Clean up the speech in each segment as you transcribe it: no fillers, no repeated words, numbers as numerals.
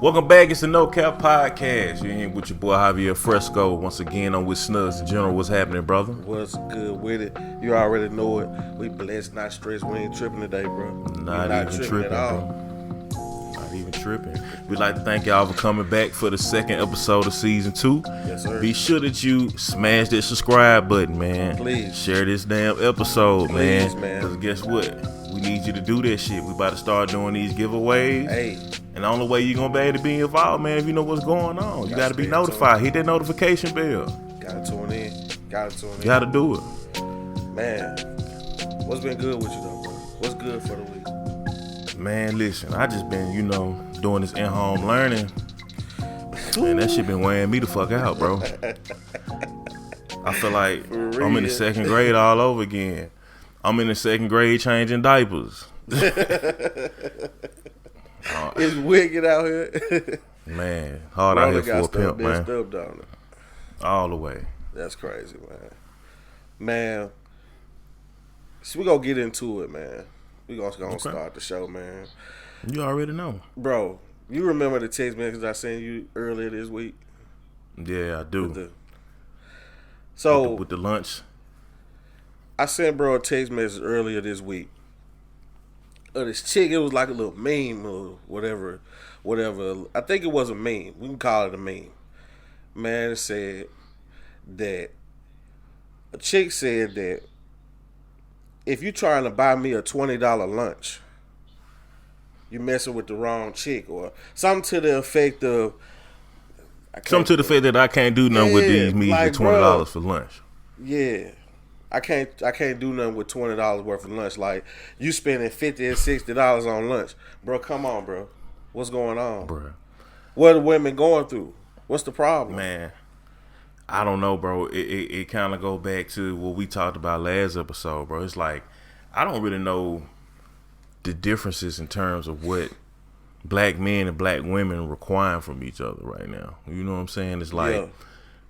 Welcome back. It's the No Cap Podcast. You're in with your boy Javier Fresco. Once again, I'm with Snugs in general. What's happening, brother? What's good with it? You already know it. We blessed, not stressed. We ain't tripping today, bro. Not even tripping, bro. Not even tripping. We'd like to thank y'all for coming back for the second episode of season 2. Yes, sir. Be sure that you smash that subscribe button, man. Please. Share this damn episode, Please, man. Because guess what? We need you to do that shit. We about to start doing these giveaways. Hey. And the only way you're going to be able to be involved, man, if you know what's going on. You got to be notified. Hit that notification bell. Got to tune in. Got to do it. Man, what's been good with you, though, bro? What's good for the week? Man, listen, I just been, doing this in-home learning. Man, that shit been wearing me the fuck out, bro. I feel like I'm in the second grade all over again. I'm in the second grade changing diapers. It's wicked out here. Man, hard out here for a pimp, man. All the way. That's crazy, man. Man, so we gonna get into it, man. We gonna start the show, man. You already know. Bro, you remember the text message I sent you earlier this week? Yeah, I do. With the lunch. I sent bro a text message earlier this week. This chick, it was like a little meme or whatever. I think it was a meme. We can call it a meme. Man, it said that a chick said that if you trying to buy me a $20 lunch, you messing with the wrong chick, or something to the effect of something to the effect that I can't do nothing with these me like, $20 for lunch. Yeah. I can't do nothing with $20 worth of lunch. Like, you spending $50 and $60 on lunch. Bro, come on, bro. What's going on? Bro. What are women going through? What's the problem? Man, I don't know, bro. It kind of go back to what we talked about last episode, bro. It's like, I don't really know the differences in terms of what black men and black women require from each other right now. You know what I'm saying? It's like,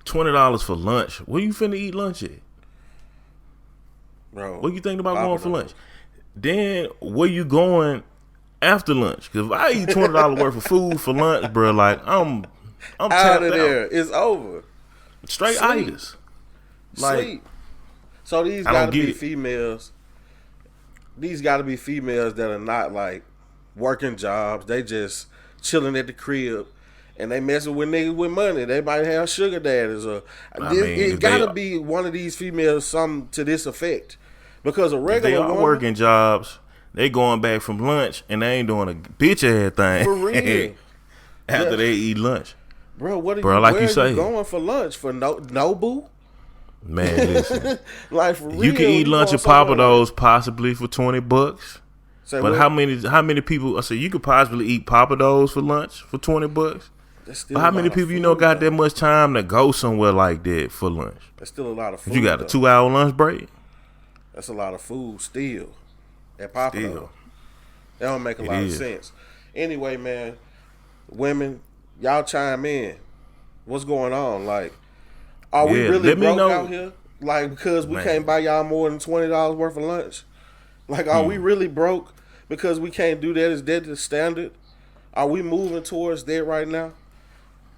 $20 for lunch. Where you finna eat lunch at? Bro, what you thinking about going for lunch? Then where you going after lunch? Because if I eat $20 worth of food for lunch, bro, like I'm out of there. It's over. Straight itis. Like, sleep. So these gotta be females. These gotta be females that are not like working jobs. They just chilling at the crib. And they messing with niggas with money. They might have sugar daddies. It gotta be one of these females, something to this effect. Because a regular woman, they are working jobs. They going back from lunch and they ain't doing a bitch ass thing. For real. After they eat lunch. Bro, what are bro, you, like where you are say, you going for lunch? For Nobu? Man, listen. Like, for real. You can eat lunch at Papa Do's possibly for $20. But what? how many people? I said you could possibly eat Papa Do's for lunch for $20. But how many people you know got that much time to go somewhere like that for lunch? That's still a lot of food. You got a 2-hour lunch break? That's a lot of food still. At Papa Do's. That don't make a lot of sense. Anyway, man, women, y'all chime in. What's going on? Like, are we really broke out here? Like, because we can't buy y'all more than $20 worth of lunch? Like, are we really broke because we can't do that? Is that the standard? Are we moving towards that right now?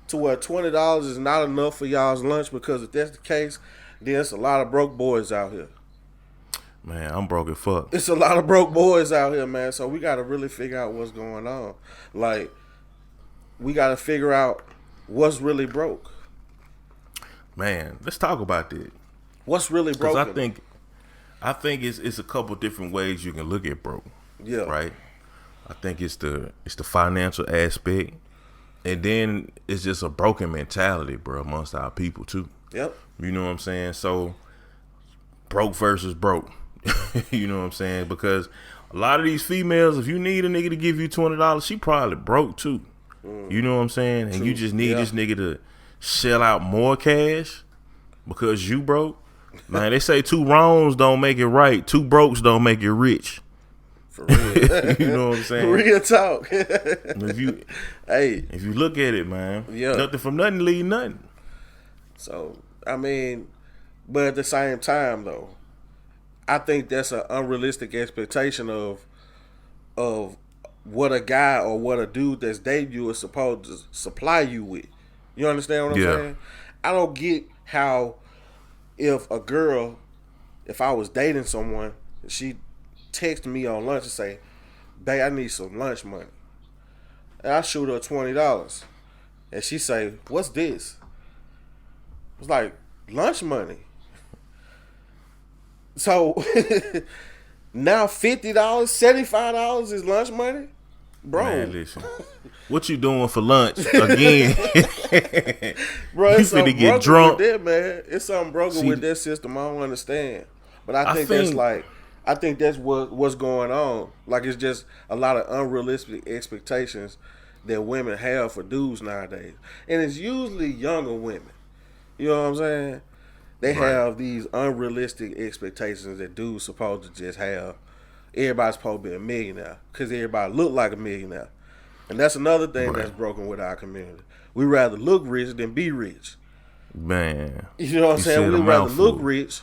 To where $20 is not enough for y'all's lunch? Because if that's the case, then it's a lot of broke boys out here. Man, I'm broke as fuck. It's a lot of broke boys out here, man. So we got to really figure out what's going on. Like, we got to figure out what's really broke. Man, let's talk about that. What's really broke? Because I think it's a couple different ways you can look at broke. Yeah. Right? I think it's the financial aspect. And then it's just a broken mentality, bro, amongst our people, too. Yep. You know what I'm saying? So, broke versus broke. You know what I'm saying? Because a lot of these females, if you need a nigga to give you $20, she probably broke, too. You know what I'm saying? And you just need this nigga to shell out more cash because you broke. Man, they say 2 wrongs don't make it right. 2 brokes don't make you rich. For real. You know what I'm saying? Real talk. If you look at it, man, nothing from nothing leave nothing. So, I mean, but at the same time, though, I think that's an unrealistic expectation of what a guy or what a dude that's dating you is supposed to supply you with. You understand what I'm saying? I don't get how if I was dating someone, she text me on lunch and say, "Babe, I need some lunch money." And I shoot her $20. And she say, "What's this?" It's like, lunch money. So now $50, $75 is lunch money? Bro. Man, listen. What you doing for lunch again? Bro, it's something get broken drunk. with that, man. It's something broken with that system. I don't understand. But I think that's what's going on. Like, it's just a lot of unrealistic expectations that women have for dudes nowadays. And it's usually younger women. You know what I'm saying? They have these unrealistic expectations that dudes supposed to just have. Everybody's supposed to be a millionaire because everybody look like a millionaire. And that's another thing that's broken with our community. We rather look rich than be rich. Man. You know what I'm saying? We rather look rich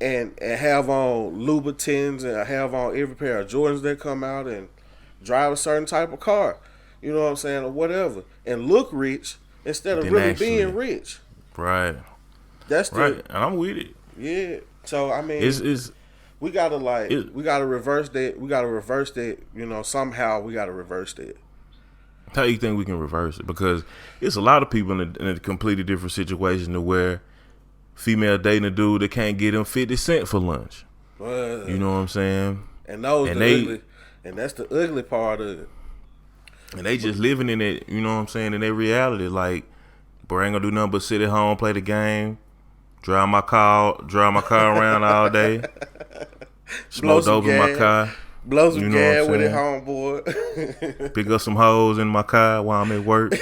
and have on Louboutins and have on every pair of Jordans that come out and drive a certain type of car. You know what I'm saying? Or whatever. And look rich instead of really being rich. Right. That's right. And I'm with it. Yeah. So, I mean, we gotta reverse that. We gotta reverse that. You know, somehow we gotta reverse that. How do you think we can reverse it? Because it's a lot of people in a completely different situation to where female dating a dude that can't get him 50 cents for lunch. You know what I'm saying? And that's the ugly part of it. And they just living in it. You know what I'm saying? In their reality, like, bro, I ain't gonna do nothing but sit at home, play the game, drive my car around all day, smoke dope in my car. Blow some gas with it, homeboy. Pick up some hoes in my car while I'm at work.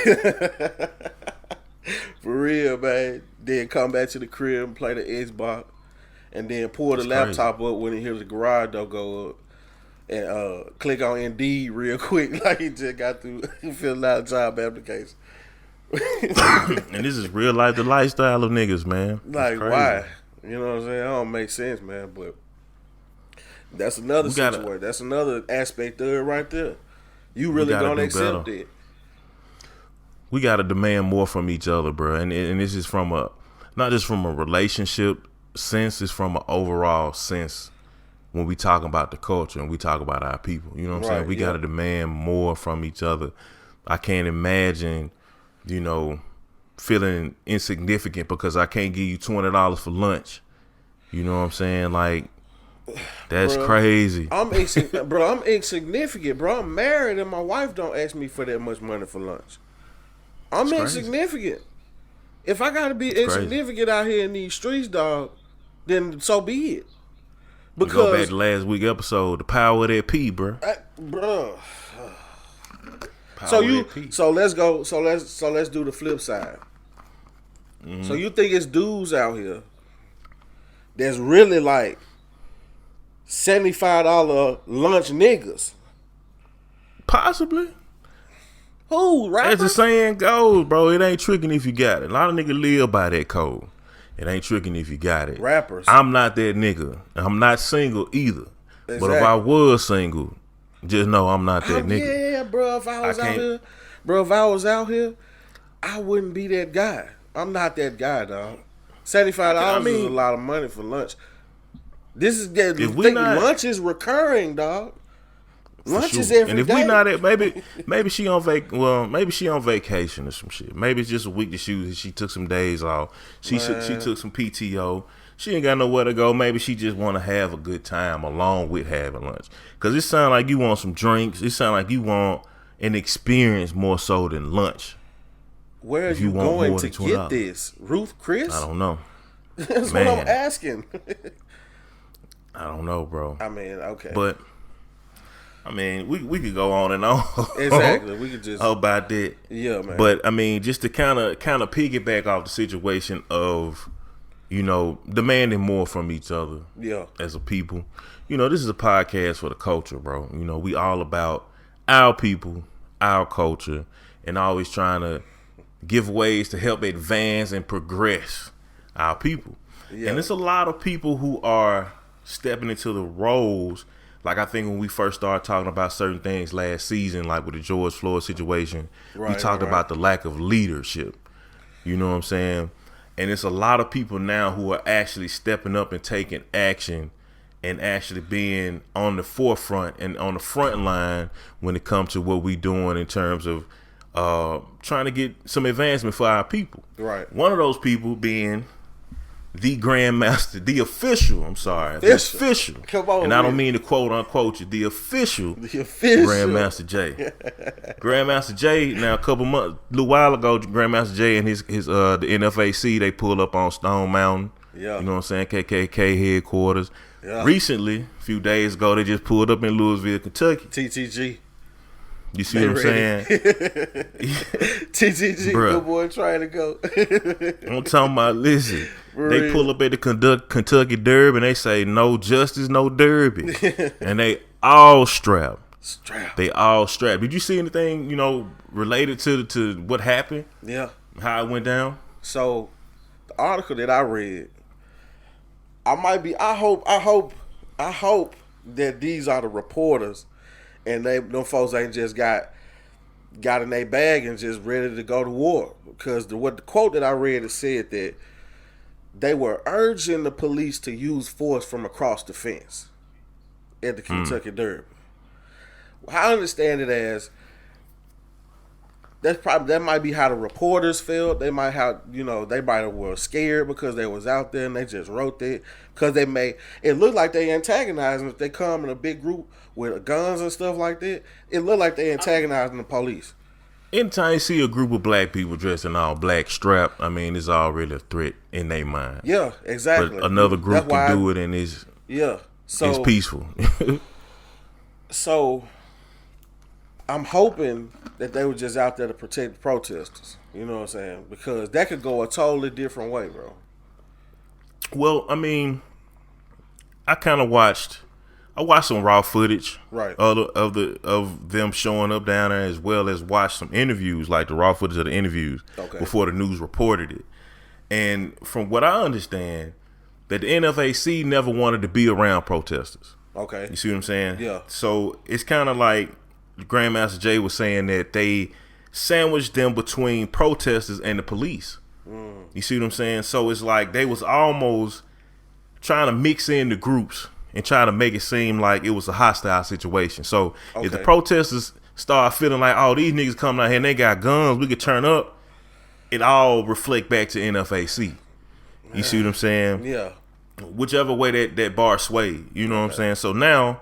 For real, man. Then come back to the crib and play the Xbox. And then pull the laptop up when he hears the garage door go up. And click on Indeed real quick like he just got through filling out a job application. And this is real life, the lifestyle of niggas, man. Like, why? You know what I'm saying? That don't make sense, man. But that's another situation. That's another aspect of it right there. You really don't accept it. We got to demand more from each other, bro. And this is from not just from a relationship sense, it's from an overall sense when we talk about the culture and we talk about our people. You know what I'm saying? We got to demand more from each other. I can't imagine, you know, feeling insignificant because I can't give you $20 for lunch. You know what I'm saying? Like, that's crazy. I'm insignificant, bro. I'm married and my wife don't ask me for that much money for lunch. I'm insignificant. If I gotta be insignificant out here in these streets, dog, then so be it. Because go back to last week episode, the power of that P, bro. Bro. So let's go. So let's do the flip side. Mm-hmm. So you think it's dudes out here that's really like $75 lunch niggas? Possibly. Who, rappers? As the saying goes, bro, it ain't tricking if you got it. A lot of niggas live by that code. It ain't tricking if you got it. Rappers. I'm not that nigga. I'm not single either. Exactly. But if I was single, just know I'm not that nigga. Yeah, bro. If I was out here, I wouldn't be that guy. I'm not that guy, dog. $75 is a lot of money for lunch. This is that. Lunch is recurring, dog. Lunch is every day. And if we not at maybe she on vacation or some shit. Maybe it's just a week that she took some days off. She took some PTO. She ain't got nowhere to go. Maybe she just want to have a good time along with having lunch. Because it sounds like you want some drinks. It sounds like you want an experience more so than lunch. Where are you going to get this? Ruth Chris? I don't know. That's what I'm asking. I don't know, bro. I mean, okay. But I mean, we could go on and on. Exactly. We could just about that. Yeah, man. But I mean, just to kind of piggyback off the situation of, you know, demanding more from each other. Yeah. As a people. You know, this is a podcast for the culture, bro. You know, we all about our people, our culture, and always trying to give ways to help advance and progress our people. Yeah. And there's a lot of people who are stepping into the roles Like, I think when we first started talking about certain things last season, like with the George Floyd situation, we talked about the lack of leadership. You know what I'm saying? And it's a lot of people now who are actually stepping up and taking action and actually being on the forefront and on the front line when it comes to what we doing in terms of trying to get some advancement for our people. Right. One of those people being the Grandmaster, the official. The official. Come on, and I don't mean to quote unquote you. The official Grandmaster Jay. Grandmaster Jay. Now, a little while ago, Grandmaster Jay and his the NFAC, they pulled up on Stone Mountain. Yeah. You know what I'm saying? KKK headquarters. Yeah. Recently, a few days ago, they just pulled up in Louisville, Kentucky. TTG. You see what I'm saying? TTG, good boy, trying to go. I'm talking about, listen, they pull up at the Kentucky Derby and they say, no justice, no derby. And they all strapped. They all strapped. Did you see anything, related to what happened? Yeah. How it went down? So, the article that I read, I hope that these are the reporters and them folks ain't just got in their bag and just ready to go to war. Because the quote that I read, it said that they were urging the police to use force from across the fence at the Kentucky Derby. I understand it as that might be how the reporters felt. They might have, they might have were scared because they was out there and they just wrote that because it looked like they antagonizing if they come in a big group with guns and stuff like that. It looked like they antagonizing the police. Anytime you see a group of black people dressed in all black strapped, I mean, it's already a threat in their mind. Yeah, exactly. But another group can do it and it's peaceful. So I'm hoping that they were just out there to protect the protesters. You know what I'm saying? Because that could go a totally different way, bro. Well, I mean, I watched some raw footage, right, of them showing up down there, as well as watched some interviews, like the raw footage of the interviews before the news reported it. And from what I understand, that the NFAC never wanted to be around protesters. Okay, you see what I'm saying? Yeah. So it's kind of like Grandmaster Jay was saying that they sandwiched them between protesters and the police. You see what I'm saying? So it's like they was almost trying to mix in the groups and try to make it seem like it was a hostile situation. So if the protesters start feeling like, oh, these niggas coming out here and they got guns, we could turn up, it all reflect back to NFAC. You see what I'm saying? Yeah. Whichever way that bar swayed, you know what I'm saying? So now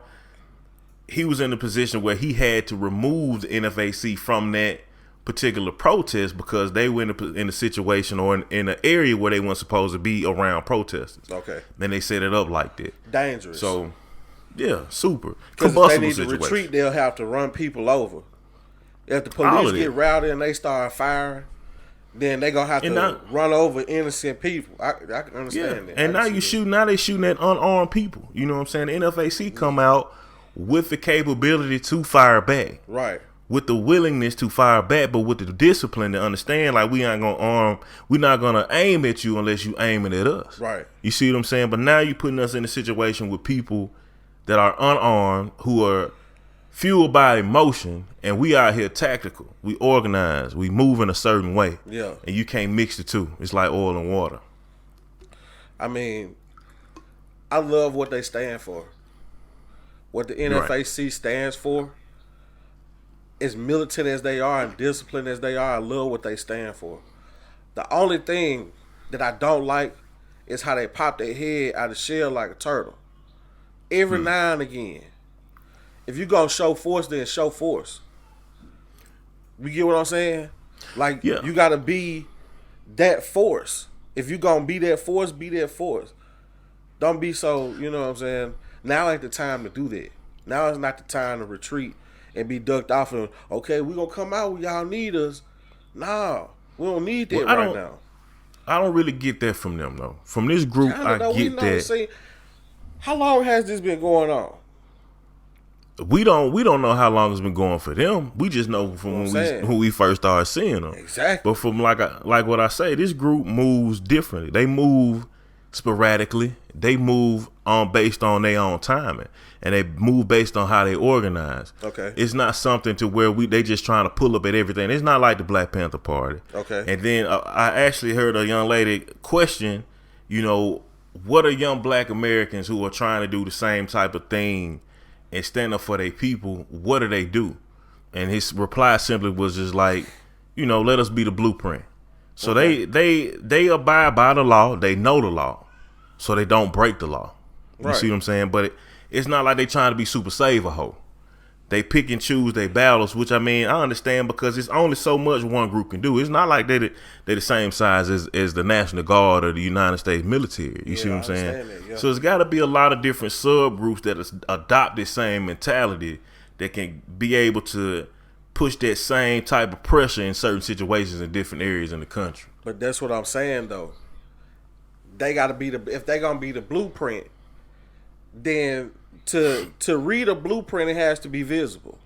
he was in a position where he had to remove the NFAC from that particular protest because they were in a situation or in an area where they weren't supposed to be around protesters. Okay. Then they set it up like that. Dangerous. So, yeah, super. Because if they need to retreat, they'll have to run people over. If the police get rowdy and they start firing, then they gonna have to run over innocent people. I can understand that. And now they shooting at unarmed people. You know what I'm saying? The NFAC come out with the capability to fire back. Right. With the willingness to fire back, but with the discipline to understand, like, we're not gonna aim at you unless you aiming at us. Right. You see what I'm saying? But now you're putting us in a situation with people that are unarmed, who are fueled by emotion, and we out here tactical. We organize. We move in a certain way. Yeah. And you can't mix the two. It's like oil and water. I mean, I love what they stand for. What the NFAC stands for. As militant as they are and disciplined as they are, I love what they stand for. The only thing that I don't like is how they pop their head out of the shell like a turtle. Every now and again. If you gonna show force, then show force. You get what I'm saying? Like, you gotta be that force. If you gonna be that force, be that force. Don't be so, you know what I'm saying? Now ain't the time to do that. Now is not the time to retreat and be ducked off and, okay, we gonna come out when y'all need us. Nah, we don't need that now. I don't really get that from them, though. From this group, I get that. See, how long has this been going on? We don't know how long it's been going for them. We just know from when we first started seeing them. Exactly. But from like what I say, this group moves differently. They move sporadically. They move on based on their own timing, and they move based on how they organize. Okay. It's not something to where they just trying to pull up at everything. It's not like the Black Panther Party. Okay. And then I actually heard a young lady question, what are young Black Americans who are trying to do the same type of thing and stand up for their people? What do they do? And his reply simply was just like, let us be the blueprint. So they abide by the law. They know the law, so they don't break the law. You see what I'm saying? But it's not like they trying to be super save a hoe. They pick and choose their battles, which I understand because it's only so much one group can do. It's not like they're the same size as the National Guard or the United States military. You see what I'm saying? Yeah. So it's got to be a lot of different subgroups that adopt the same mentality that can be able to push that same type of pressure in certain situations in different areas in the country. But that's what I'm saying, though. They got to be if they're gonna be the blueprint, then to read a blueprint, it has to be visible.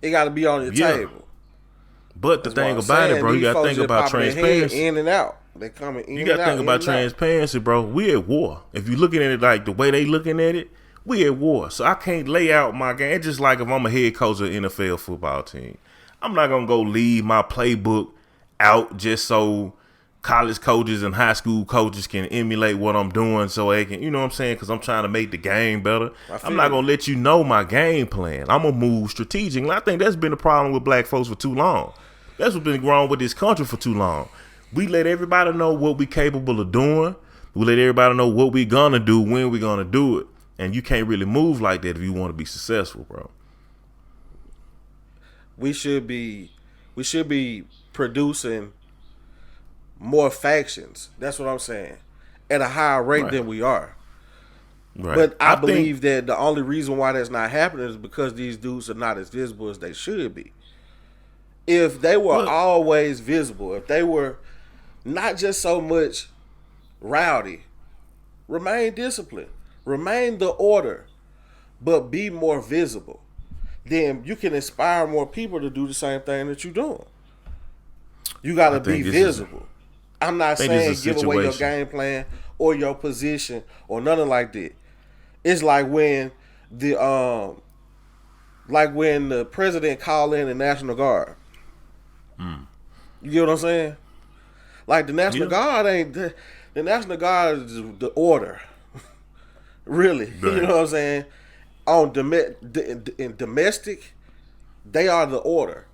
It got to be on your table. But the thing about it, bro, you got to think about transparency. In and out, they coming in. You got to think about transparency, bro. We at war. If you're looking at it like the way they looking at it, we at war. So I can't lay out my game. It's just like if I'm a head coach of an NFL football team, I'm not gonna go leave my playbook out just so college coaches and high school coaches can emulate what I'm doing so they can, what I'm saying? Because I'm trying to make the game better. I'm not going to let you know my game plan. I'm going to move strategic. And I think that's been the problem with Black folks for too long. That's what's been wrong with this country for too long. We let everybody know what we capable of doing. We let everybody know what we going to do, when we going to do it. And you can't really move like that if you want to be successful, bro. We should be producing more factions. That's what I'm saying. At a higher rate than we are. Right. But I believe that the only reason why that's not happening is because these dudes are not as visible as they should be. If they were always visible, if they were not just so much rowdy, remain disciplined, remain the order, but be more visible, then you can inspire more people to do the same thing that you're doing. You got to be visible. I'm not saying give away your game plan or your position or nothing like that. It's like when the president called in the National Guard. You get what I'm saying? Like the National Guard ain't the National Guard is the order. Really, right. You know what I'm saying? In domestic, they are the order.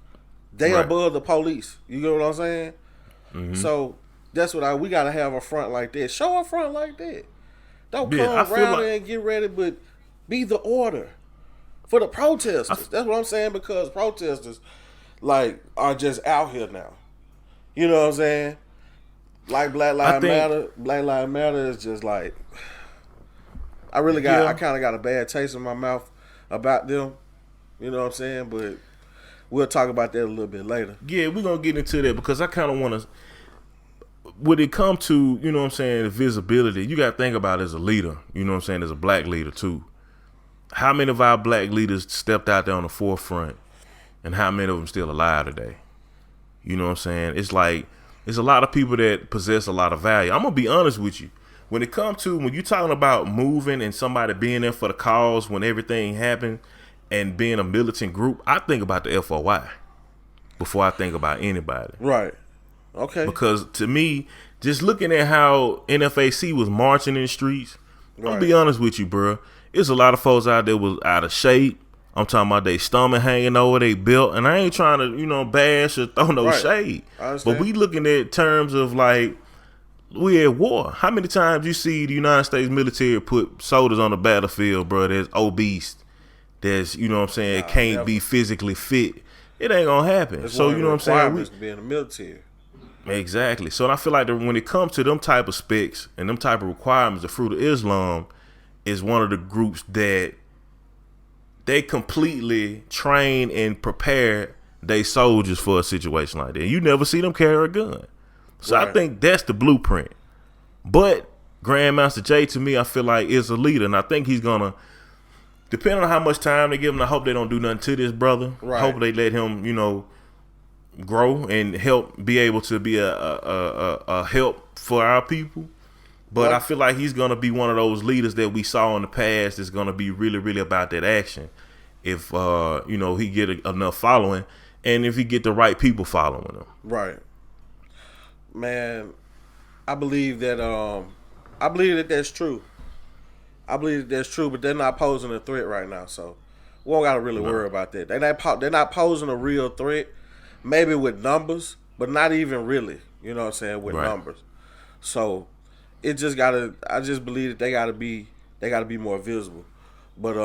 They are above the police. You get what I'm saying? Mm-hmm. So that's what we gotta have a front like that. Show a front like that. Don't come around there and get ready, but be the order for the protesters. That's what I'm saying, because protesters are just out here now. You know what I'm saying? Like Black Lives Matter. Black Lives Matter is just like I kind of got a bad taste in my mouth about them. You know what I'm saying? But we'll talk about that a little bit later. Yeah, we're going to get into that because I kind of want to, when it comes to, you know what I'm saying, the visibility, you got to think about it as a leader, you know what I'm saying, as a black leader too. How many of our black leaders stepped out there on the forefront and how many of them still alive today? You know what I'm saying? It's like, there's a lot of people that possess a lot of value. I'm going to be honest with you. When it comes to, when you're talking about moving and somebody being there for the cause when everything happened and being a militant group, I think about the FOI before I think about anybody. Right. Okay. Because to me, just looking at how NFAC was marching in the streets, I'm going to be honest with you, bro. There's a lot of folks out there was out of shape. I'm talking about they stomach hanging over they belt. And I ain't trying to, bash or throw no shade. But we looking at terms of like, we at war. How many times you see the United States military put soldiers on the battlefield, bro, that's obese, that's, you know what I'm saying, can't be physically fit? It ain't gonna happen. That's so, you know what I'm saying? To be in the military. Exactly. So I feel like when it comes to them type of specs and them type of requirements, the Fruit of Islam is one of the groups that they completely train and prepare their soldiers for a situation like that. You never see them carry a gun. So I think that's the blueprint. But Grandmaster Jay, to me, I feel like is a leader, and I think he's gonna, depending on how much time they give him. I hope they don't do nothing to this brother. I hope they let him, grow and help be able to be a help for our people. But I feel like he's gonna be one of those leaders that we saw in the past. That's gonna be really, really about that action. If he get enough following, and if he get the right people following him. Right, man. I believe that that's true. I believe that that's true, but they're not posing a threat right now, so we don't gotta really worry about that. They're not posing a real threat. Maybe with numbers, but not even really. You know what I'm saying? With numbers. So I just believe that they gotta be more visible. But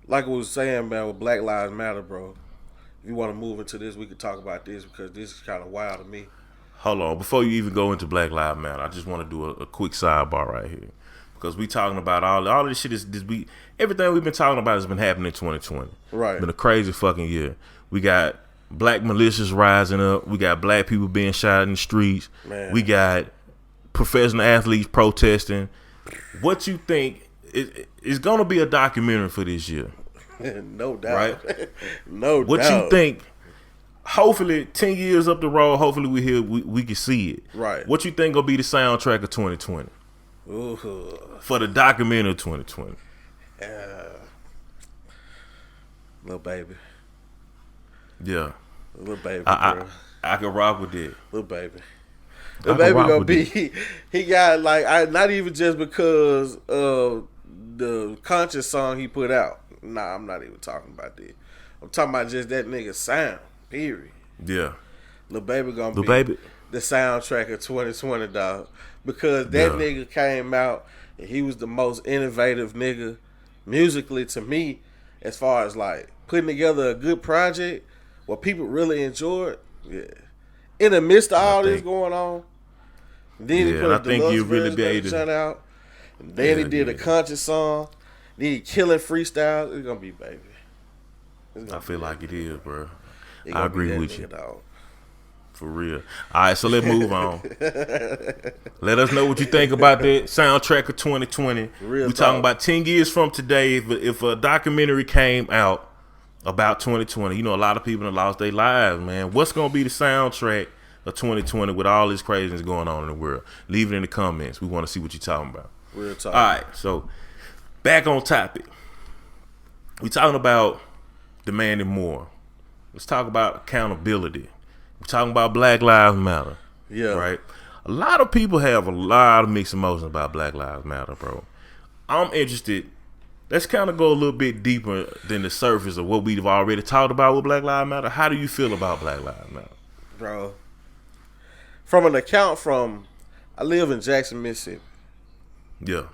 like I was saying, man, with Black Lives Matter, bro. If you want to move into this, we could talk about this because this is kind of wild to me. Hold on, before you even go into Black Lives Matter, I just want to do a quick sidebar right here because we talking about all this shit everything we've been talking about has been happening in 2020. Right, been a crazy fucking year. We got black militias rising up. We got black people being shot in the streets. Man. We got professional athletes protesting. What you think is going to be a documentary for this year? No doubt. Right? No what doubt. What you think? Hopefully, 10 years up the road, hopefully we can see it. Right. What you think gonna be the soundtrack of 2020? Ooh. For the documentary of 2020. Little baby. Yeah. Little baby. I can rock with it. Little baby. The baby gonna be he got not even just because of the conscious song he put out. Nah, I'm not even talking about that. I'm talking about just that nigga sound. Period. Yeah. Lil Baby gonna be the soundtrack of 2020, dog. Because that nigga came out and he was the most innovative nigga musically to me, as far as like putting together a good project what people really enjoyed. Yeah. In the midst of all this going on, then he put a deluxe version out. And then he did a conscious song. Then he killing freestyle. It's gonna be baby. I feel like it is, bro. I agree with you. Dog. For real. All right, so let's move on. Let us know what you think about that soundtrack of 2020. We're talking about 10 years from today. If a documentary came out about 2020, a lot of people have lost their lives, man. What's going to be the soundtrack of 2020 with all this craziness going on in the world? Leave it in the comments. We want to see what you're talking about. Real talk. All right, so back on topic. We're talking about demanding more. Let's talk about accountability. We're talking about Black Lives Matter. Yeah. Right? A lot of people have a lot of mixed emotions about Black Lives Matter, bro. I'm interested. Let's kind of go a little bit deeper than the surface of what we've already talked about with Black Lives Matter. How do you feel about Black Lives Matter? Bro, I live in Jackson, Mississippi. Yeah.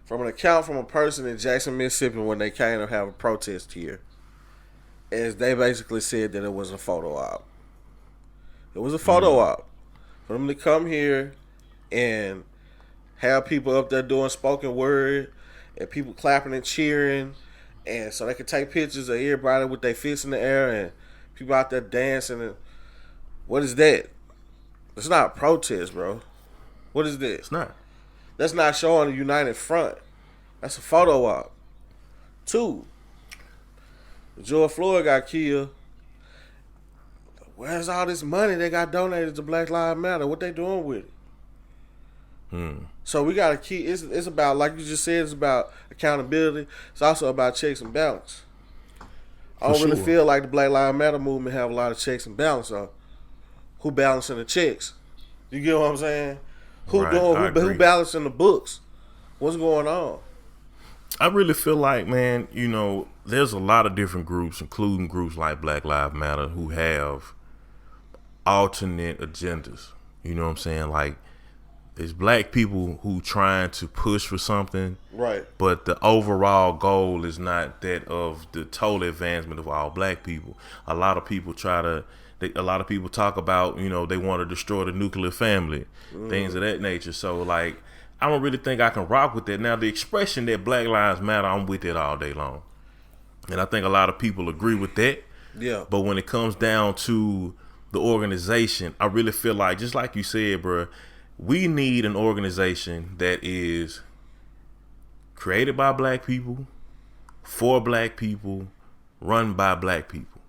From an account from a person in Jackson, Mississippi, when they came to have a protest here, as they basically said that it was a photo op. It was a photo op for them to come here and have people up there doing spoken word and people clapping and cheering, and so they could take pictures of everybody with their fists in the air and people out there dancing. And what is that? It's not a protest, bro. What is this? It's not. That's not showing a united front. That's a photo op. 2, George Floyd got killed. Where's all this money they got donated to Black Lives Matter? What they doing with it? So we got to keep. It's about, like you just said, it's about accountability. It's also about checks and balance. I don't really feel like the Black Lives Matter movement have a lot of checks and balance on who balancing the checks. You get what I'm saying? Who balancing the books? What's going on? I really feel like, man, there's a lot of different groups, including groups like Black Lives Matter, who have alternate agendas. You know what I'm saying? Like, there's black people who trying to push for something, right? But the overall goal is not that of the total advancement of all black people. A lot of people talk about, they want to destroy the nuclear family, things of that nature. So, like, I don't really think I can rock with that. Now, the expression that Black Lives Matter, I'm with it all day long. And I think a lot of people agree with that. Yeah. But when it comes down to the organization, I really feel like, just like you said, bro, we need an organization that is created by black people, for black people, run by black people.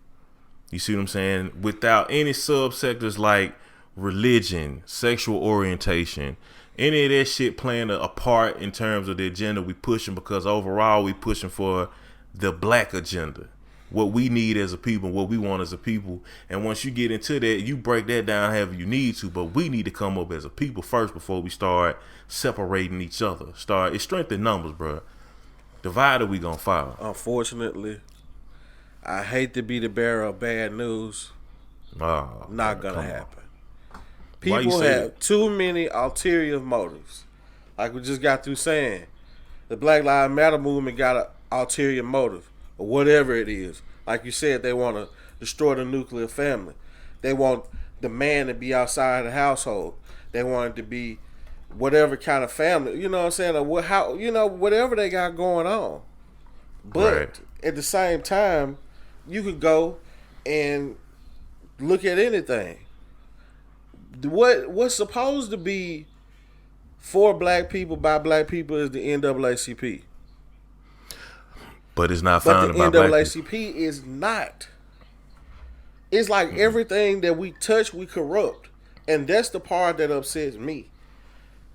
You see what I'm saying? Without any subsectors like religion, sexual orientation, any of that shit playing a part in terms of the agenda we pushing, because overall we pushing for the black agenda, what we need as a people, what we want as a people. And once you get into that, you break that down however you need to, but we need to come up as a people first before we start separating each other. It's strength in numbers, bro. Divided, we gonna fall. Unfortunately, I hate to be the bearer of bad news. Not gonna happen. People have too many ulterior motives. Like we just got through saying, the Black Lives Matter movement got an ulterior motive, or whatever it is. Like you said, they want to destroy the nuclear family. They want the man to be outside the household. They want it to be whatever kind of family, you know what I'm saying, or how, you know, whatever they got going on. But at the same time, you could go and look at anything. What's supposed to be for black people by black people is the NAACP. But it's not founded by black people. But the NAACP is not. It's like everything that we touch, we corrupt. And that's the part that upsets me.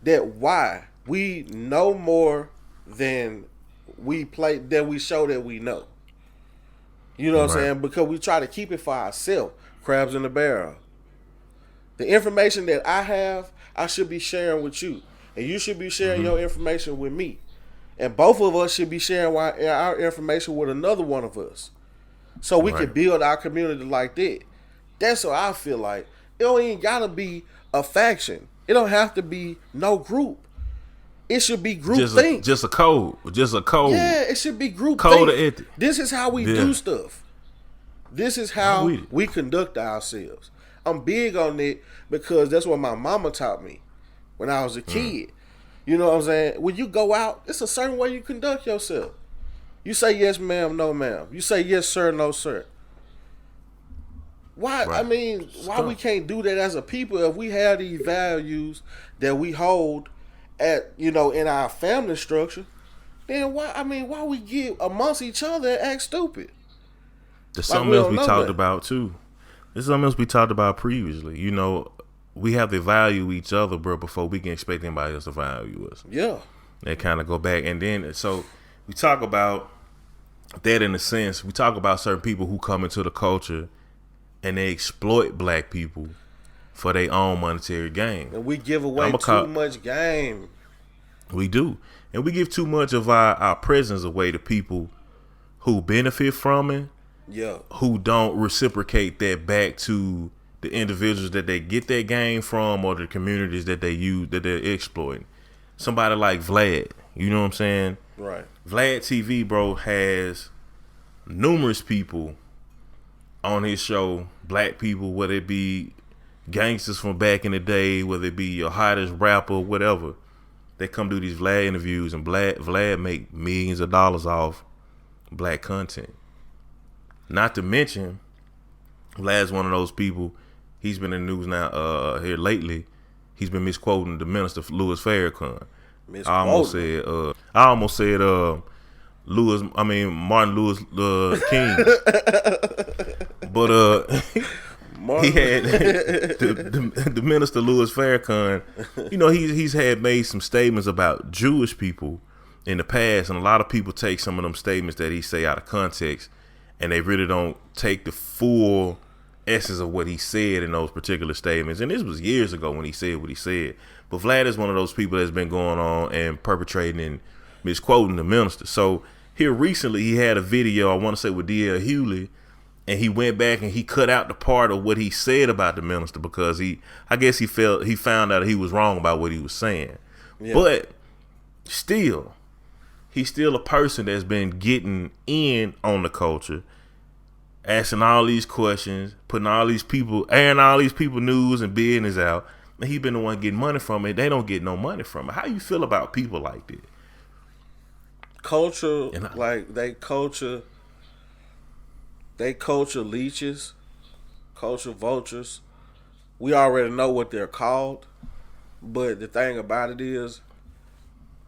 That why we know more than we show that we know. You know what I'm saying? Because we try to keep it for ourselves. Crabs in the barrel. The information that I have, I should be sharing with you. And you should be sharing your information with me. And both of us should be sharing our information with another one of us. So we can build our community like that. That's what I feel like. It don't even gotta be a faction. It don't have to be no group. It should be group think. Just a code. Yeah, it should be group code think. Of ethics. This is how we do stuff. This is how we conduct ourselves. I'm big on it because that's what my mama taught me when I was a kid. You know what I'm saying? When you go out, it's a certain way you conduct yourself. You say yes, ma'am, no, ma'am. You say yes, sir, no, sir. Why? I mean, why we can't do that as a people if we have these values that we hold at, you know, in our family structure? Then why? I mean, why we get amongst each other and act stupid? There's something else we talked about too. There's something else we talked about previously. You know, we have to value each other, bro, before we can expect anybody else to value us. Yeah. They kind of go back, and then so we talk about that in a sense. We talk about certain people who come into the culture and they exploit black people for their own monetary gain. And we give away too much game. We do. And we give too much of our presence away to people who benefit from it, who don't reciprocate that back to the individuals that they get that gain from or the communities that they use, that they're exploiting. Somebody like Vlad, you know what I'm saying? Right. Vlad TV, bro, has numerous people on his show, black people, whether it be gangsters from back in the day, whether it be your hottest rapper, whatever. They come do these Vlad interviews, and Vlad make millions of dollars off black content. Not to mention, Vlad's one of those people. He's been in the news now here lately. He's been misquoting the minister Louis Farrakhan. I almost said Martin Lewis King. But he had the minister Louis Farrakhan. You know, he's had made some statements about Jewish people in the past, and a lot of people take some of them statements that he say out of context, and they really don't take the full essence of what he said in those particular statements. And this was years ago when he said what he said. But Vlad is one of those people that's been going on and perpetrating and misquoting the minister. So here recently he had a video, I want to say with D.L. Hughley, and he went back and he cut out the part of what he said about the minister because I guess he found out he was wrong about what he was saying. Yeah. But still, he's still a person that's been getting in on the culture, asking all these questions, putting all these people, airing all these people news and business out, and he been the one getting money from it. They don't get no money from it. How you feel about people like that? Culture, like they culture leeches, culture vultures. We already know what they're called, but the thing about it is,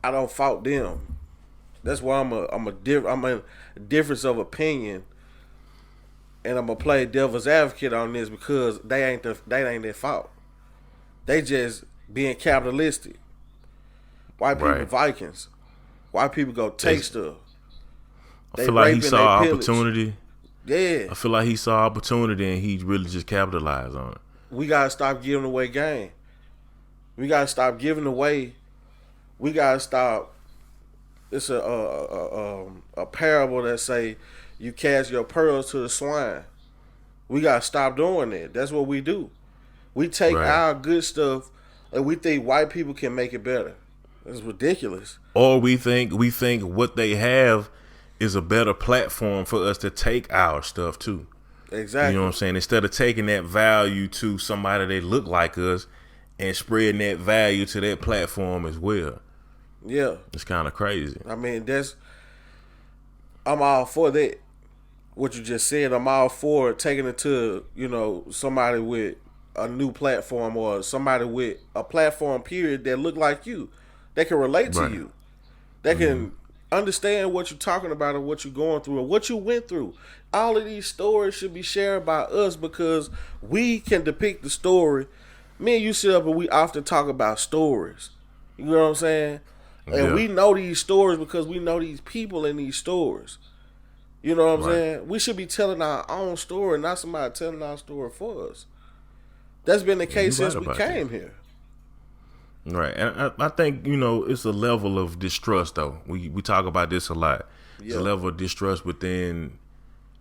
I don't fault them. That's why I'm a difference of opinion. And I'm gonna play devil's advocate on this because they ain't their fault. They just being capitalistic. White people Right. Vikings. White people go take stuff. I feel like he saw opportunity. Yeah. I feel like he saw opportunity and he really just capitalized on it. We gotta stop giving away game. We gotta stop giving away. We gotta stop. It's a parable that say you cast your pearls to the swine. We gotta stop doing that. That's what we do. We take our good stuff and we think white people can make it better. It's ridiculous. Or we think what they have is a better platform for us to take our stuff to. Exactly. You know what I'm saying? Instead of taking that value to somebody that look like us and spreading that value to that platform as well. Yeah. It's kind of crazy. I mean, I'm all for that. What you just said, I'm all for taking it to, somebody with a new platform or somebody with a platform period that look like you. They can relate to you. They can understand what you're talking about and what you're going through and what you went through. All of these stories should be shared by us because we can depict the story. Me and you sit up and we often talk about stories. You know what I'm saying? And we know these stories because we know these people in these stories. You know what I'm saying? We should be telling our own story, not somebody telling our story for us. That's been the case since we came here. Right. And I think, it's a level of distrust, though. We talk about this a lot. It's a level of distrust within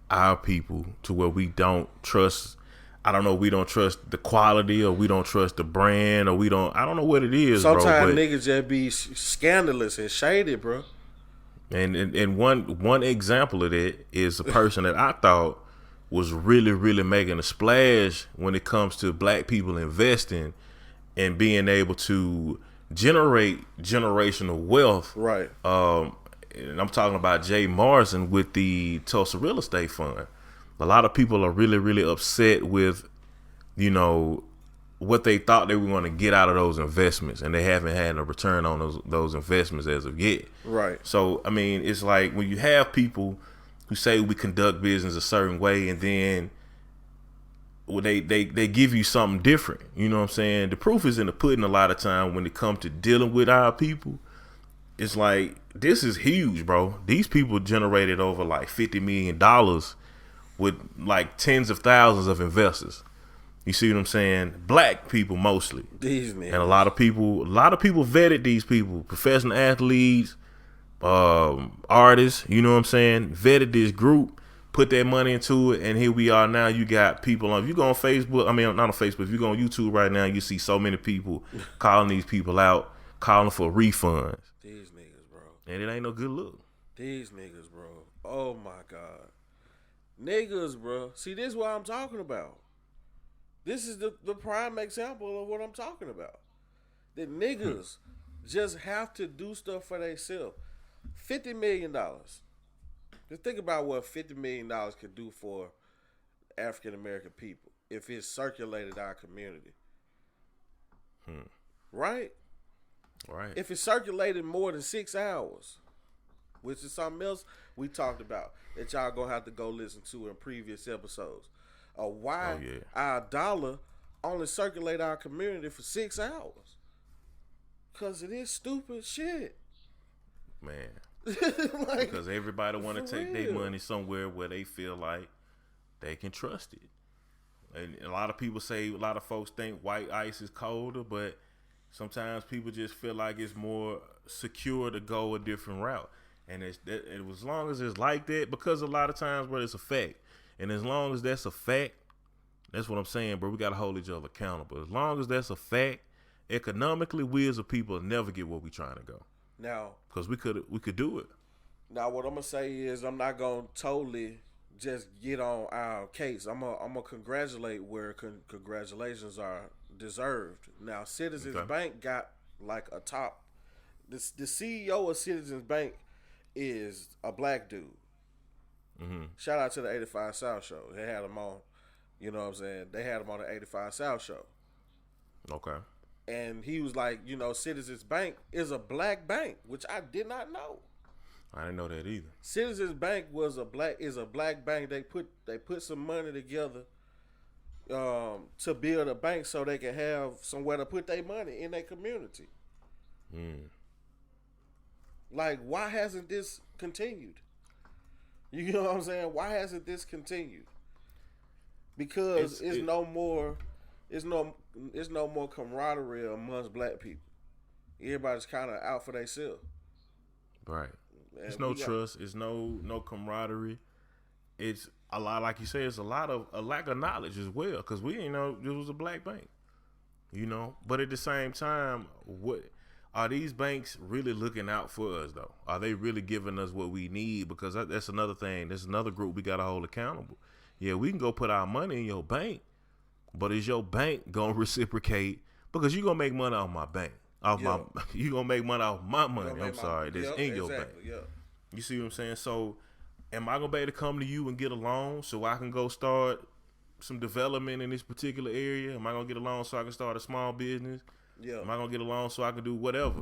our people to where we don't trust. I don't know. We don't trust the quality, or we don't trust the brand, or I don't know what it is. Sometimes niggas just be scandalous and shady, bro. And one example of that is a person that I thought was really, really making a splash when it comes to black people investing and being able to generate generational wealth. Right. And I'm talking about Jay Morrison with the Tulsa Real Estate Fund. A lot of people are really, really upset with, what they thought they were going to get out of those investments, and they haven't had a return on those investments as of yet. Right. So, I mean, it's like when you have people who say we conduct business a certain way, and then they give you something different. You know what I'm saying? The proof is in the pudding a lot of time when it comes to dealing with our people. It's like, this is huge, bro. These people generated over like $50 million with like tens of thousands of investors. You see what I'm saying? Black people mostly. These niggas. And a lot of people vetted these people. Professional athletes, artists, you know what I'm saying? Vetted this group, put their money into it, and here we are now. You got people if you go on Facebook, not on Facebook, if you go on YouTube right now, you see so many people calling these people out, calling for refunds. These niggas, bro. And it ain't no good look. These niggas, bro. Oh my God. Niggas, bro. See, this is what I'm talking about. This is the prime example of what I'm talking about. The niggas just have to do stuff for themselves. $50 million. Just think about what $50 million could do for African American people if it circulated our community. Right? Right. If it circulated more than 6 hours, which is something else we talked about that y'all gonna have to go listen to in previous episodes. Why our dollar only circulate our community for 6 hours? Because it is stupid shit. Man. Because everybody want to take their money somewhere where they feel like they can trust it. And a lot of folks think white ice is colder, but sometimes people just feel like it's more secure to go a different route. And as long as it's like that, because a lot of times, bro, it's a fact. And as long as that's a fact, that's what I'm saying, bro. We got to hold each other accountable. As long as that's a fact, economically, we as a people never get where we trying to go. Now, because we could do it. Now, what I'm gonna say is, I'm not gonna totally just get on our case. I'm gonna congratulate where congratulations are deserved. Now, Citizens Bank got like a top. The CEO of Citizens Bank is a black dude. Mm-hmm. Shout out to the 85 South show. They had him on. You know what I'm saying? They had him on the 85 South show. Okay. And he was like, Citizens Bank is a black bank, which I did not know. I didn't know that either. Citizens Bank is a black bank. They put some money together to build a bank so they can have somewhere to put their money in their community. Like, why hasn't this continued? You know what I'm saying? Why hasn't this continued? Because it's no more camaraderie amongst black people. Everybody's kind of out for themselves. Right. It's no trust. It's no camaraderie. It's a lot, like you said, it's a lack of knowledge as well, because we didn't know this was a black bank. You know, but at the same time, what are these banks really looking out for us though? Are they really giving us what we need? Because that's another thing. There's another group we got to hold accountable. Yeah, we can go put our money in your bank, but is your bank gonna reciprocate? Because you gonna make money off my bank, you gonna make money off my money. I'm sorry, that's in your bank. Yeah. You see what I'm saying? So, am I gonna be able to come to you and get a loan so I can go start some development in this particular area? Am I gonna get a loan so I can start a small business? Yeah. Am I gonna get a loan so I can do whatever?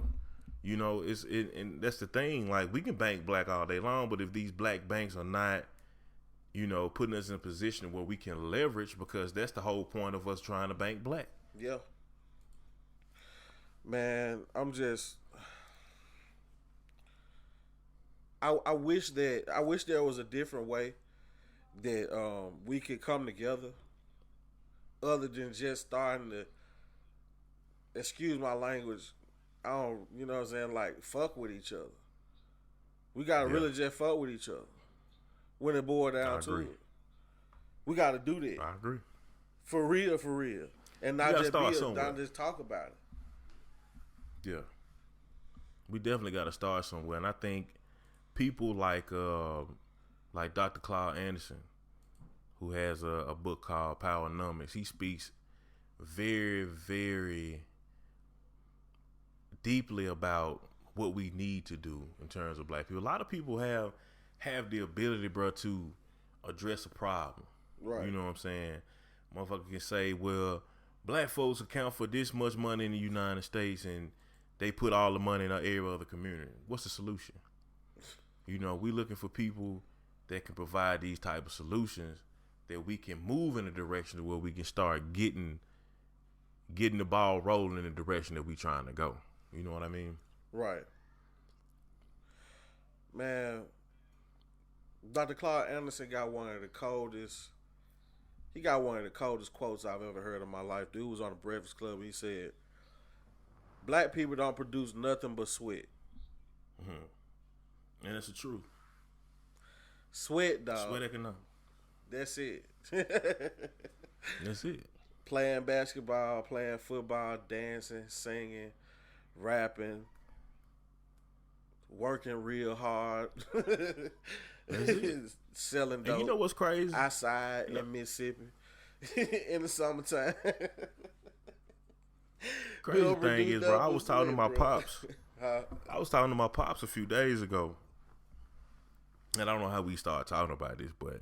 You know, and that's the thing. Like, we can bank black all day long, but if these black banks are not, you know, putting us in a position where we can leverage, because that's the whole point of us trying to bank black. Yeah. Man, I'm just. I wish there was a different way that we could come together, other than just starting to, excuse my language, you know what I'm saying, like, fuck with each other. We gotta really just fuck with each other when it boils down to it. We gotta do that. I agree. For real. And not just talk about it. Yeah. We definitely gotta start somewhere. And I think people like Dr. Claude Anderson, who has a book called Powernomics, he speaks very, very deeply about what we need to do in terms of black people. A lot of people have the ability, bro, to address a problem. Right. You know what I'm saying? Motherfucker can say, well, black folks account for this much money in the United States and they put all the money in every other community. What's the solution? You know, we looking for people that can provide these type of solutions that we can move in a direction where we can start getting the ball rolling in the direction that we trying to go. You know what I mean? Right. Man, Dr. Claude Anderson got one of the coldest quotes I've ever heard in my life. Dude was on the Breakfast Club. He said, black people don't produce nothing but sweat. Mm-hmm. And it's the truth. Sweat, dog. Sweat economics. That's it. That's it. Playing basketball, playing football, dancing, singing, rapping, working real hard. That's it. Selling dope. And you know what's crazy? Outside in Mississippi in the summertime. Crazy thing is, bro, I was talking to my pops. I was talking to my pops a few days ago. And I don't know how we started talking about this, but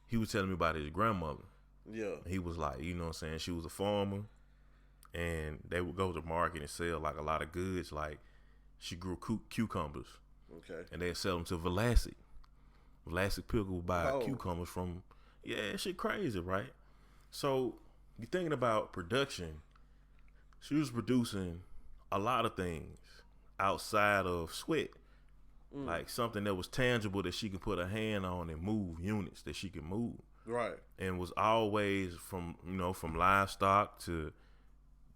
he was telling me about his grandmother. Yeah. He was like, you know what I'm saying, she was a farmer, and they would go to the market and sell like a lot of goods. Like, she grew cucumbers. Okay. And they'd sell them to Vlasic. Vlasic Pickle would buy cucumbers from, yeah, shit crazy, right? So, you're thinking about production. She was producing a lot of things outside of sweat. Like something that was tangible that she could put her hand on and move, units that she could move. Right. And was always from livestock to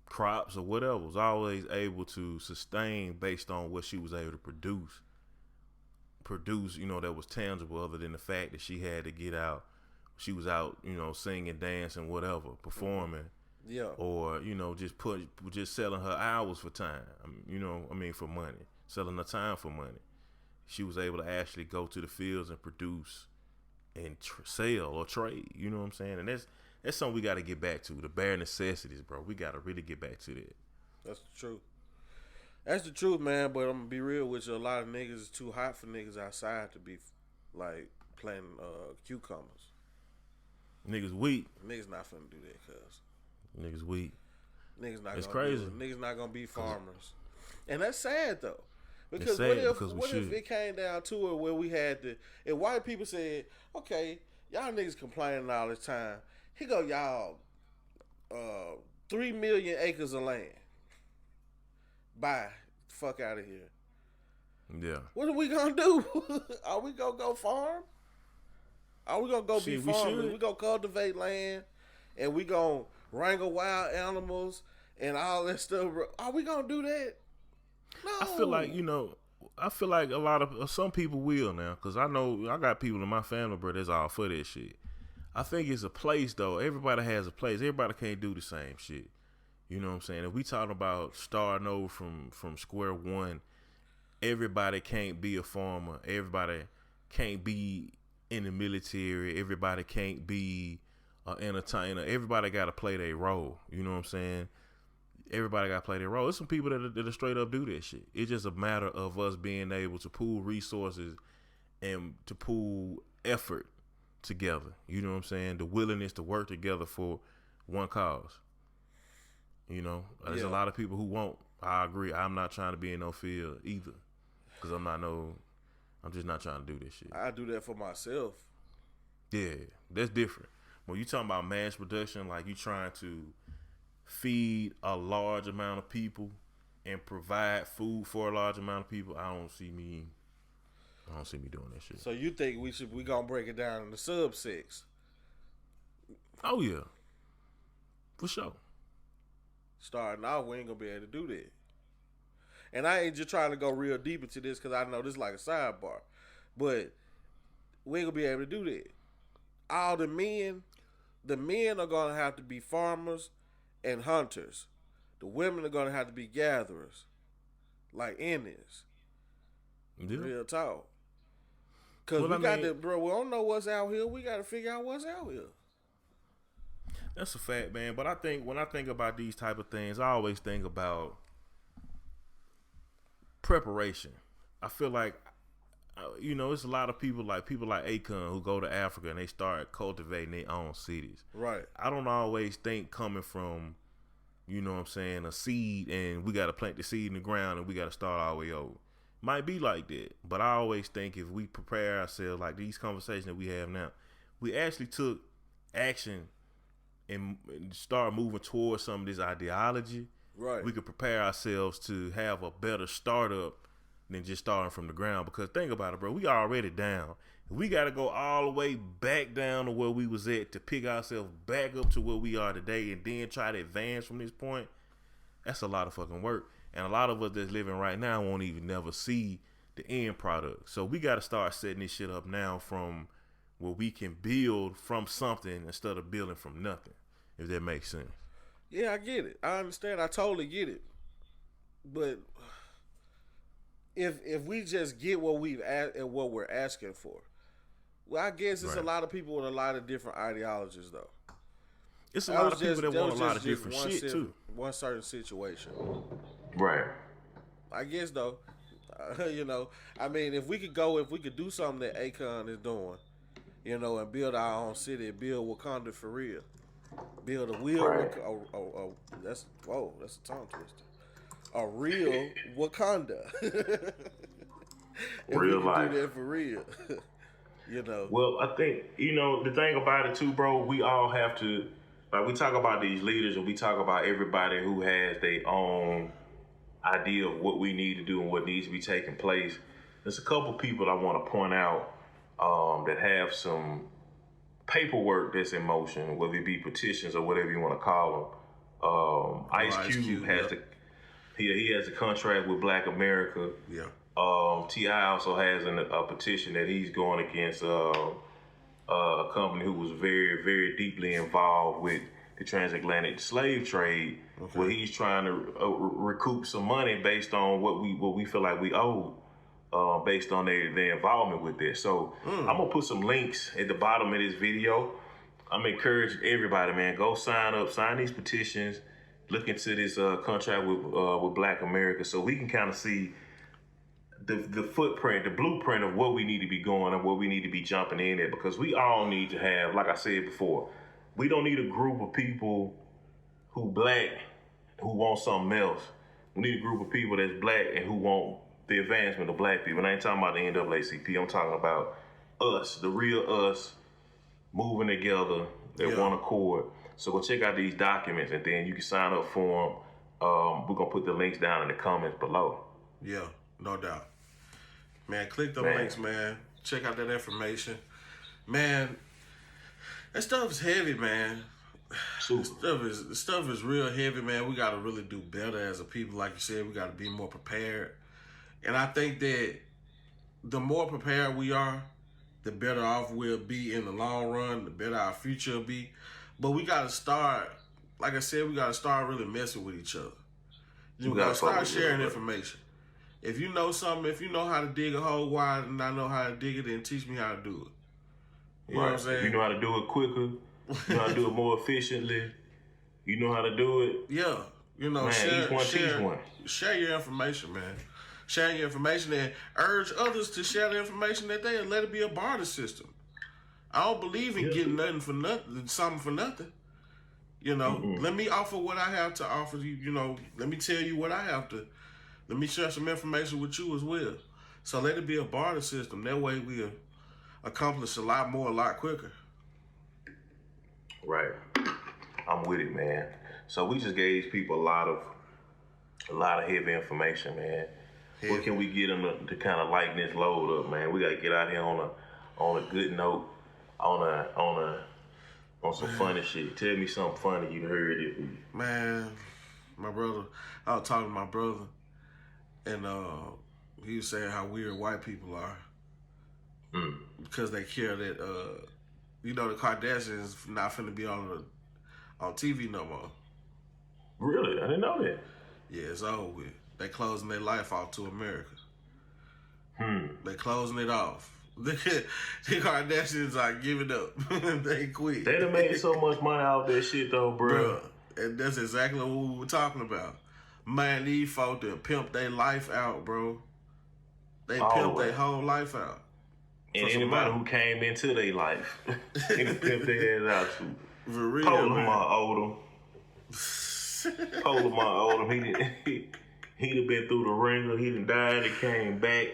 crops or whatever, was always able to sustain based on what she was able to produce, that was tangible, other than the fact that she had to get out. She was out, singing, dancing, whatever, performing. Yeah. Or, just selling her hours for time, for money, selling her time for money. She was able to actually go to the fields and produce and sell or trade. You know what I'm saying? And that's something we got to get back to. The bare necessities, bro. We got to really get back to that. That's the truth. That's the truth, man. But I'm going to be real with you. A lot of niggas is too hot for niggas outside to be, like, playing cucumbers. Niggas weak. Niggas not finna do that, cuz. Niggas weak. Niggas not it's gonna crazy. do it. Niggas not gonna be farmers. And that's sad, though. Because what if it came down to it where we had to, and white people said, okay, y'all niggas complaining all this time. Here go y'all 3 million acres of land. Bye. Fuck out of here. Yeah. What are we gonna do? Are we gonna go farm? Are we gonna go be farmers? We gonna cultivate land and we gonna wrangle wild animals and all that stuff. Are we gonna do that? No. I feel like a lot of some people will now, because I know I got people in my family, bro, that's all for this shit. I think it's a place though. Everybody has a place. Everybody can't do the same shit. You know what I'm saying? If we talking about starting over from square one, everybody can't be a farmer. Everybody can't be in the military. Everybody can't be an entertainer. Everybody got to play their role. You know what I'm saying? Everybody got to play their role. There's some people that straight up do that shit. It's just a matter of us being able to pool resources and to pool effort together. You know what I'm saying? The willingness to work together for one cause. You know, there's a lot of people who won't. I agree. I'm not trying to be in no field either, because I'm just not trying to do this shit. I do that for myself. Yeah, that's different. When you talking about mass production, like you trying to feed a large amount of people and provide food for a large amount of people, I don't see me doing that shit. So you think we gonna break it down into subsects? Oh yeah, for sure. Starting off, we ain't gonna be able to do that. And I ain't just trying to go real deep into this because I know this is like a sidebar, but we ain't gonna be able to do that. All the men are gonna have to be farmers and hunters. The women are gonna have to be gatherers, like Indians. Yeah. Real talk. Cause we don't know what's out here. We gotta figure out what's out here. That's a fact, man. But I think when I think about these type of things, I always think about preparation. I feel like, it's a lot of people like Akon who go to Africa and they start cultivating their own cities. Right. I don't always think coming from, a seed and we got to plant the seed in the ground and we got to start all the way over. Might be like that. But I always think if we prepare ourselves, like these conversations that we have now, we actually took action and start moving towards some of this ideology, right, we could prepare ourselves to have a better startup than just starting from the ground. Because think about it, bro, we already down. We got to go all the way back down to where we was at to pick ourselves back up to where we are today and then try to advance from this point. That's a lot of fucking work. And a lot of us that's living right now won't even never see the end product. So we got to start setting this shit up now from where we can build from something instead of building from nothing. If that makes sense. Yeah, I get it. I understand. I totally get it. But if we just get what we're asking for, well, I guess it's a lot of people with a lot of different ideologies, though. It's a lot of people that want a lot of different shit too. One certain situation, right? I guess though, if we could do something that Akon is doing, and build our own city, build Wakanda for real. Build a real, right. That's a tongue twister. A real Wakanda. Real life. Do that for real. Well, I think, the thing about it too, bro, we all have to, like, we talk about these leaders and we talk about everybody who has their own idea of what we need to do and what needs to be taking place. There's a couple people I want to point out that have some paperwork that's in motion, whether it be petitions or whatever you want to call them. Ice Cube has he has a contract with Black America. Yeah. T.I. also has a petition that he's going against a company who was very, very deeply involved with the transatlantic slave trade, where he's trying to recoup some money based on what we feel like we owe. Based on their involvement with this. So I'm going to put some links at the bottom of this video. I'm encouraging everybody, man, go sign up, sign these petitions, look into this contract with Black America so we can kind of see the footprint, the blueprint of what we need to be going and what we need to be jumping in at, because we all need to have, like I said before, we don't need a group of people who Black who want something else. We need a group of people that's Black and who want the advancement of Black people. And I ain't talking about the NAACP. I'm talking about us, the real us, moving together at one accord. So go check out these documents, and then you can sign up for them. We're gonna put the links down in the comments below. Yeah, no doubt. Man, click the links, man. Check out that information. Man, that stuff is heavy, man. The stuff is real heavy, man. We gotta really do better as a people. Like you said, we gotta be more prepared. And I think that the more prepared we are, the better off we'll be in the long run, the better our future will be. But we gotta start, like I said, we gotta start really messing with each other. You gotta start sharing information. If you know something, if you know how to dig a hole wide and I know how to dig it, then teach me how to do it. You know what I'm saying? If you know how to do it quicker, you know how to do it more efficiently, you know how to do it. Yeah. You know, man, share your information, man. Share your information and urge others to share the information that they and let it be a barter system. I don't believe in getting something for nothing. You know, let me offer what I have to offer you. You know, let me tell you what I have to. Let me share some information with you as well. So let it be a barter system. That way we'll accomplish a lot more, a lot quicker. Right. I'm with it, man. So we just gave people a lot of heavy information, man. What can we get them to kind of lighten this load up, man? We gotta get out here on a good note, on some funny shit. Tell me something funny you heard it. Man, my brother, I was talking to my brother, and he was saying how weird white people are because they care that the Kardashians not finna be on TV no more. Really? I didn't know that. Yeah, it's over with. They closing their life off to America. They closing it off. The Kardashians are giving up. They quit. They done made so much money off that shit though, bro. And that's exactly what we were talking about. Man, these folks that pimp their life out, bro. They pimp their whole life out. And anybody who came into their life, they pimp their ass out too. For real, Odom. He'd have been through the ringer. He done died and came back.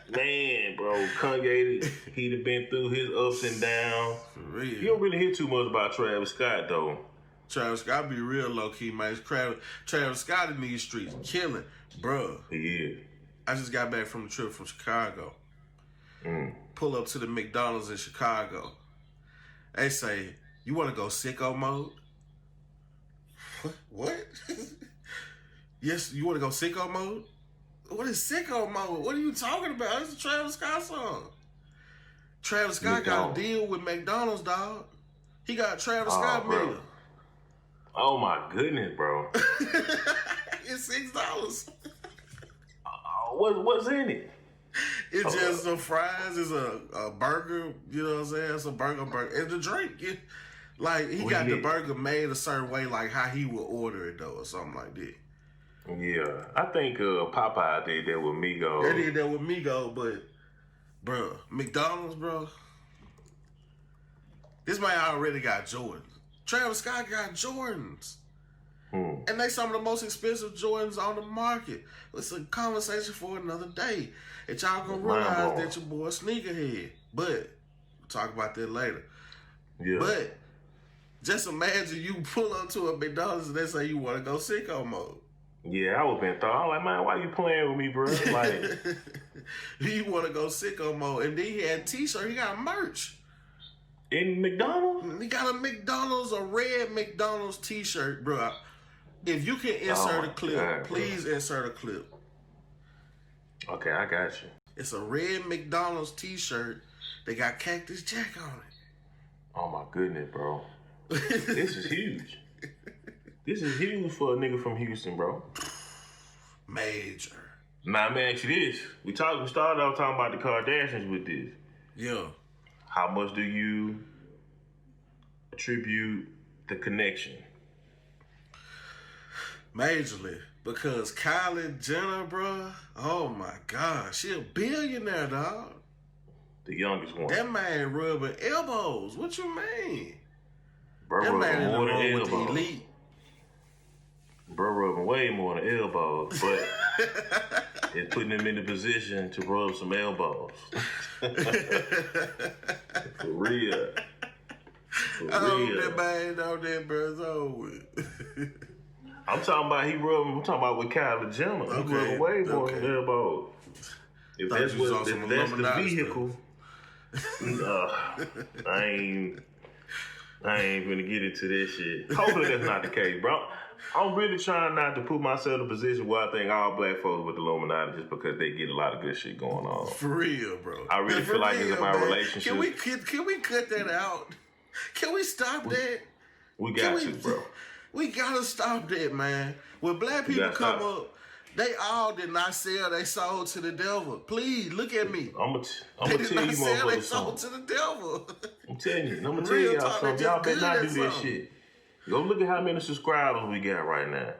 Man, bro, Kanye, he'd have been through his ups and downs. For real. You don't really hear too much about Travis Scott, though. Travis Scott be real low-key, man. Travis Scott in these streets, killing. Bruh. He is. I just got back from a trip from Chicago. Pull up to the McDonald's in Chicago. They say, you want to go sicko mode? What? Yes, you want to go sicko mode? What is sicko mode? What are you talking about? It's a Travis Scott song. Travis Scott got a deal with McDonald's, dog. He got Travis Scott meal. Oh my goodness, bro. It's $6. What's in it? It's just some fries. It's a burger. You know what I'm saying? It's a burger. And the drink. He got the burger made a certain way, like how he would order it, though, or something like that. Yeah. I think Popeye did that with Migos. They did that with Migos, but, bro, McDonald's, bro. This man already got Jordans. Travis Scott got Jordans. And they some of the most expensive Jordans on the market. It's a conversation for another day. And y'all gonna realize that your boy sneakerhead. But we'll talk about that later. Yeah. But just imagine you pull up to a McDonald's and they say you want to go sicko mode. Yeah, I would have been thought. I'm like, man, why you playing with me, bro? Like, you want to go sicko mode. And then he had a t-shirt. He got merch. In McDonald's? He got a red McDonald's t-shirt, bro. If you can insert a clip, please insert a clip. Okay, I got you. It's a red McDonald's t-shirt. They got Cactus Jack on it. Oh my goodness, bro. This is huge. This is huge for a nigga from Houston, bro. Major. Nah, man, ask you this. We started off talking about the Kardashians with this. Yeah. How much do you attribute the connection? Majorly. Because Kylie Jenner, bro, oh my God, she a billionaire, dog. The youngest one. That man rubbing elbows. What you mean? Bro, that man in the room with the elite. Bro rubbing way more than elbows, but it's putting him in the position to rub some elbows. For real. I hope that man know that, bro. It's over. I'm talking about I'm talking about with Kylie Jenner. He rubbing way more than that about. If that's the vehicle, I ain't gonna get into that shit. Hopefully that's not the case, bro. I'm really trying not to put myself in a position where I think all black folks with the Illuminati just because they get a lot of good shit going on. For real, bro. I really feel like it's about relationships. Can we cut that out? Can we stop that? We got to, bro. We gotta stop that, man. When black people come up, they all did not sell their soul to the devil. Please look at me. I'm gonna tell you, motherfuckers, their soul to the devil. I'm telling you. I'm gonna tell y'all something. Y'all better not do that shit. Go look at how many subscribers we got right now.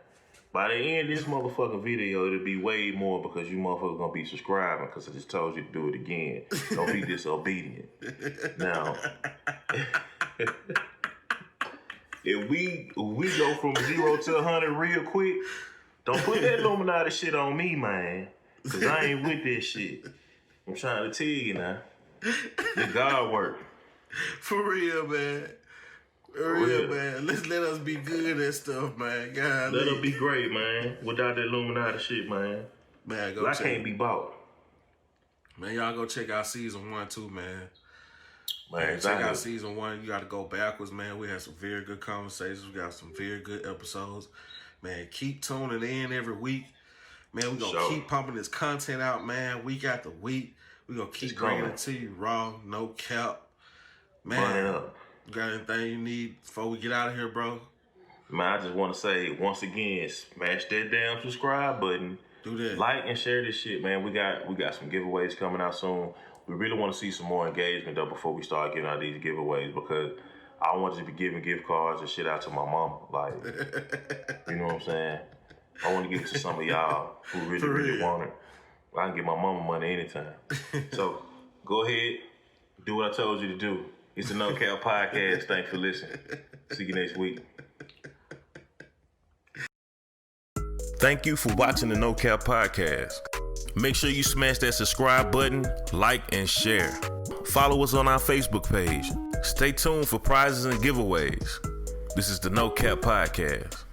By the end of this motherfucking video, it'll be way more because you motherfuckers gonna be subscribing because I just told you to do it again. Don't be disobedient. Now, if we go from 0 to 100 real quick, don't put that Illuminati shit on me, man. Cause I ain't with this shit. I'm trying to tell you now. The God work. For real, man. For real, man. Let us be good at stuff, man. God, let us be great, man. Without that Illuminati shit, man. Man, I can't be bought. Man, y'all go check out season 1 too, man. Man, check out season 1. You got to go backwards, man. We had some very good conversations. We got some very good episodes. Man, keep tuning in every week. Man, we gonna keep pumping this content out, man. Week after week. We gonna keep bringing it to you raw, no cap. Man, you got anything you need before we get out of here, bro? Man, I just want to say, once again, smash that damn subscribe button. Do that. Like and share this shit, man. We got some giveaways coming out soon. We really want to see some more engagement, though, before we start giving out these giveaways, because I want to be giving gift cards and shit out to my mama. Like, you know what I'm saying? I want to give it to some of y'all who really want it. I can give my mama money anytime. So, go ahead. Do what I told you to do. It's the No Cap Podcast. Thanks for listening. See you next week. Thank you for watching the No Cap Podcast. Make sure you smash that subscribe button, like, and share. Follow us on our Facebook page. Stay tuned for prizes and giveaways. This is the No Cap Podcast.